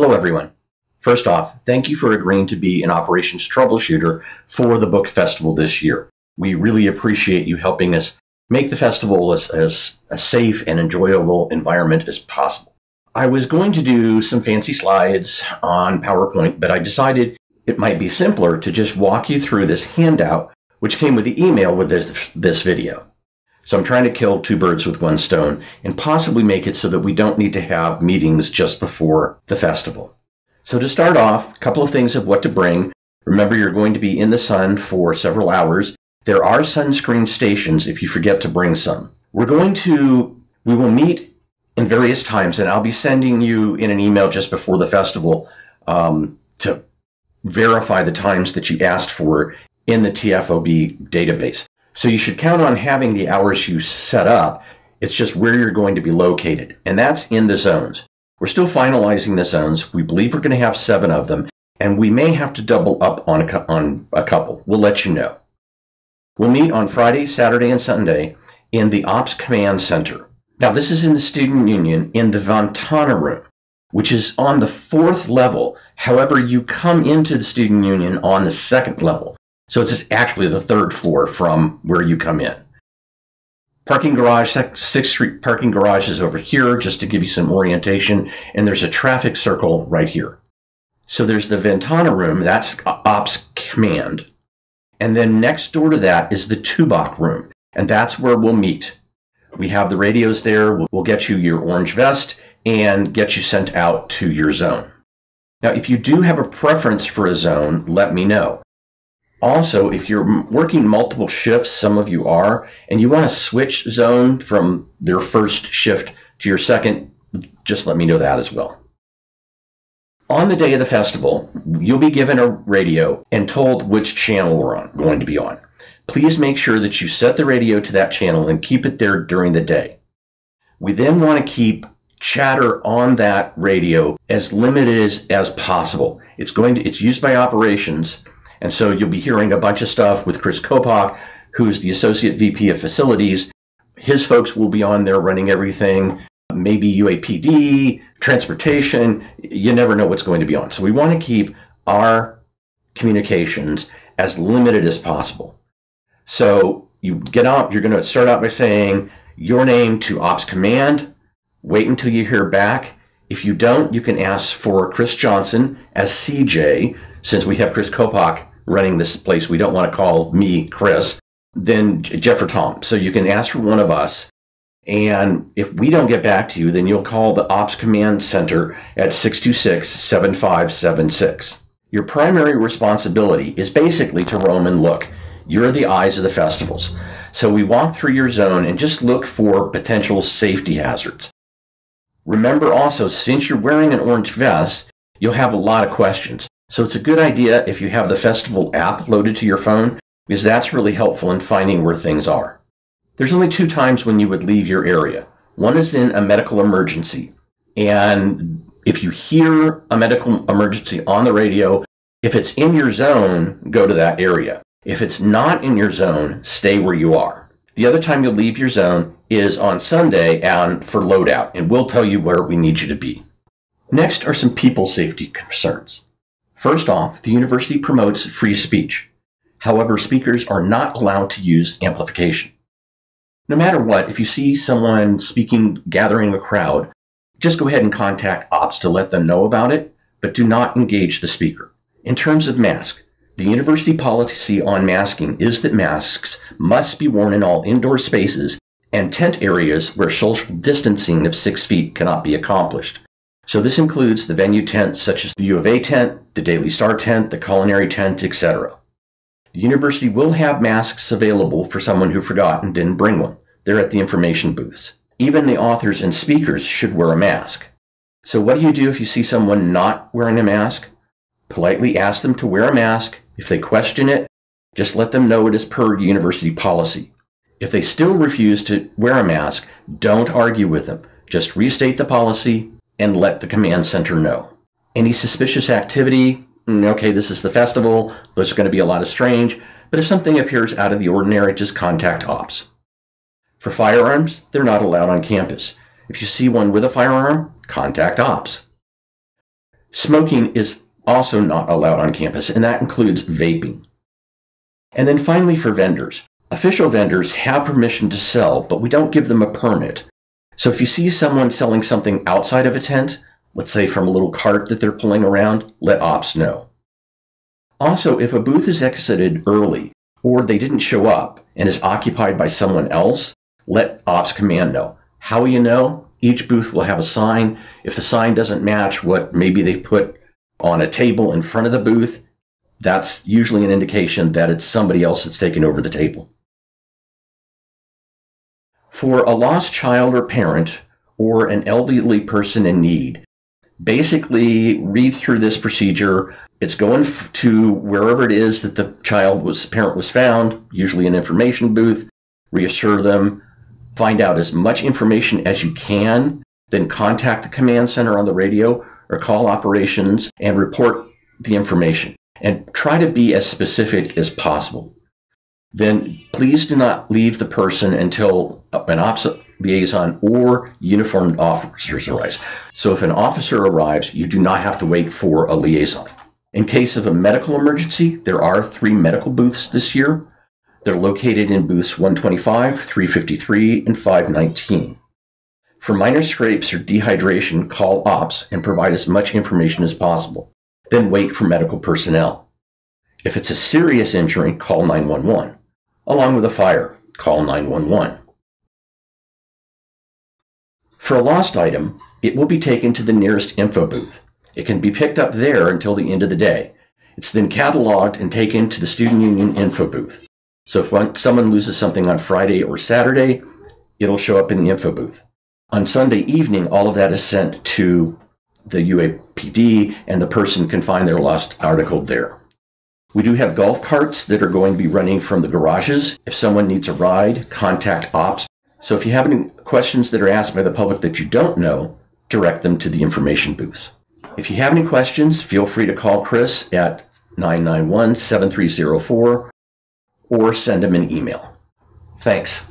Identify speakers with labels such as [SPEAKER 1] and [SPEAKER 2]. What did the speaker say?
[SPEAKER 1] Hello everyone. First off, thank you for agreeing to be an operations troubleshooter for the book festival this year. We really appreciate you helping us make the festival as a safe and enjoyable environment as possible. I was going to do some fancy slides on PowerPoint, but I decided it might be simpler to just walk you through this handout, which came with the email with this video. So I'm trying to kill two birds with one stone and possibly make it so that we don't need to have meetings just before the festival. So to start off, a couple of things of what to bring. Remember, you're going to be in the sun for several hours. There are sunscreen stations if you forget to bring some. We will meet in various times, and I'll be sending you in an email just before the festival to verify the times that you asked for in the TFOB database. So you should count on having the hours you set up. It's just where you're going to be located, and that's in the zones. We're still finalizing the zones. We believe we're going to have 7 of them, and we may have to double up on a couple. We'll let you know. We'll meet on Friday, Saturday, and Sunday in the Ops Command Center. Now, this is in the Student Union in the Ventana room, which is on the 4th level. However, you come into the Student Union on the 2nd level. So it's actually the 3rd floor from where you come in. Parking garage, 6th Street parking garage is over here, just to give you some orientation. And there's a traffic circle right here. So there's the Ventana room, that's Ops Command. And then next door to that is the Tubok room. And that's where we'll meet. We have the radios there. We'll get you your orange vest and get you sent out to your zone. Now, if you do have a preference for a zone, let me know. Also, if you're working multiple shifts, some of you are, and you want to switch zone from their first shift to your second, just let me know that as well. On the day of the festival, you'll be given a radio and told which channel we're going to be on. Please make sure that you set the radio to that channel and keep it there during the day. We then want to keep chatter on that radio as limited as possible. It's used by operations. And so you'll be hearing a bunch of stuff with Chris Kopak, who's the Associate VP of Facilities. His folks will be on there running everything, maybe UAPD, transportation. You never know what's going to be on. So we want to keep our communications as limited as possible. So you get out, you're going to start out by saying your name to Ops Command. Wait until you hear back. If you don't, you can ask for Chris Johnson as CJ. Since we have Chris Kopak running this place, we don't want to call me Chris, then Jeff or Tom. So you can ask for one of us. And if we don't get back to you, then you'll call the Ops Command Center at 626-7576. Your primary responsibility is basically to roam and look. You're the eyes of the festivals. So we walk through your zone and just look for potential safety hazards. Remember also, since you're wearing an orange vest, you'll have a lot of questions. So it's a good idea if you have the festival app loaded to your phone, because that's really helpful in finding where things are. There's only 2 times when you would leave your area. One is in a medical emergency. And if you hear a medical emergency on the radio, if it's in your zone, go to that area. If it's not in your zone, stay where you are. The other time you'll leave your zone is on Sunday and for loadout, and we'll tell you where we need you to be. Next are some people safety concerns. First off, the university promotes free speech. However, speakers are not allowed to use amplification. No matter what, if you see someone speaking, gathering a crowd, just go ahead and contact Ops to let them know about it, but do not engage the speaker. In terms of mask, the university policy on masking is that masks must be worn in all indoor spaces and tent areas where social distancing of 6 feet cannot be accomplished. So this includes the venue tents such as the U of A tent, the Daily Star tent, the culinary tent, etc. The university will have masks available for someone who forgot and didn't bring one. They're at the information booths. Even the authors and speakers should wear a mask. So what do you do if you see someone not wearing a mask? Politely ask them to wear a mask. If they question it, just let them know it is per university policy. If they still refuse to wear a mask, don't argue with them. Just restate the policy and let the command center know. Any suspicious activity, okay, this is the festival, there's going to be a lot of strange, but if something appears out of the ordinary, just contact Ops. For firearms, they're not allowed on campus. If you see one with a firearm, contact Ops. Smoking is also not allowed on campus, and that includes vaping. And then finally, for vendors. Official vendors have permission to sell, but we don't give them a permit. So if you see someone selling something outside of a tent, let's say from a little cart that they're pulling around, let ops know. Also, if a booth is exited early or they didn't show up and is occupied by someone else, let ops command know. How will you know? Each booth will have a sign. If the sign doesn't match what maybe they've put on a table in front of the booth, that's usually an indication that it's somebody else that's taken over the table. For a lost child or parent or an elderly person in need, basically read through this procedure. It's going to wherever it is that the parent was found, usually an information booth, reassure them, find out as much information as you can, then contact the command center on the radio or call operations and report the information. And try to be as specific as possible. Then please do not leave the person until an ops liaison or uniformed officers arrives. So if an officer arrives, you do not have to wait for a liaison. In case of a medical emergency, there are 3 medical booths this year. They're located in booths 125, 353, and 519. For minor scrapes or dehydration, call ops and provide as much information as possible. Then wait for medical personnel. If it's a serious injury, call 911. Along with a fire, call 911. For a lost item, it will be taken to the nearest info booth. It can be picked up there until the end of the day. It's then cataloged and taken to the Student Union info booth. So if someone loses something on Friday or Saturday, it'll show up in the info booth. On Sunday evening, all of that is sent to the UAPD, and the person can find their lost article there. We do have golf carts that are going to be running from the garages. If someone needs a ride, contact ops. So if you have any questions that are asked by the public that you don't know, direct them to the information booths. If you have any questions, feel free to call Chris at 991-7304 or send him an email. Thanks.